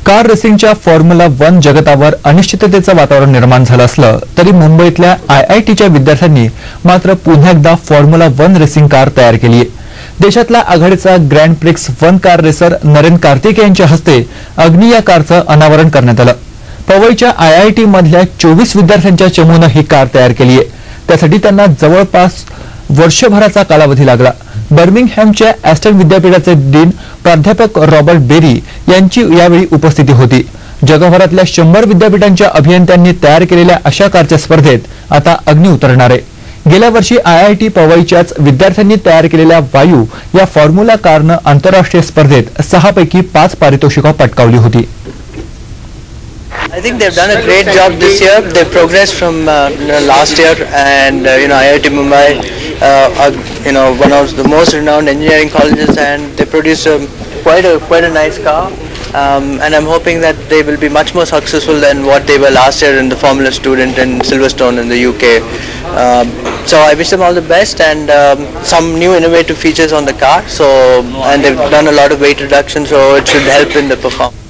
Car रेसिंगच्या formula 1 जगतावर अनिश्चिततेचं वातावरण निर्माण झालं असलं तरी मुंबईतल्या आयआयटीच्या विद्यार्थ्यांनी मात्र पुन्हा एकदा फॉर्म्युला 1 रेसिंग कार तयार केली आहे। देशातला आघाडीचा grand prix 1 car racer Naren Karthik यांच्या हस्ते अग्नि या कारचं अनावरण करण्यात आलं। पवईच्या आयआयटी मधल्या 24 विद्यार्थ्यांच्या चमूनं ही कार तयार केली आहे। त्यासाठी त्यांना जवळपास वर्षभराचा कालावधी लागला। बर्मिंगहॅमच्या ॲस्टन विद्यापीठाचे डीन प्राध्यापक रॉबर्ट बेरी यांची यावेळी उपस्थिती होती। जगभरातल्या 100 विद्यापीठांच्या अभियंत्यांनी तयार केलेल्या अशा कारच्या स्पर्धेत आता अग्नि उतरणार आहे। गेल्या वर्षी आयआयटी पवईच्याच विद्यार्थ्यांनी तयार केलेल्या वायू या फॉर्म्युला कारनं आंतरराष्ट्रीय स्पर्धेत 6 पैकी 5 पारितोषिकं पटकावली होती। I think they've done a great job this year. They've progressed from last year, and IIT Mumbai, one of the most renowned engineering colleges, and they produce quite a nice car. And I'm hoping that they will be much more successful than what they were last year in the Formula Student in Silverstone in the UK. So I wish them all the best, and some new innovative features on the car. And they've done a lot of weight reduction, so it should help in the performance.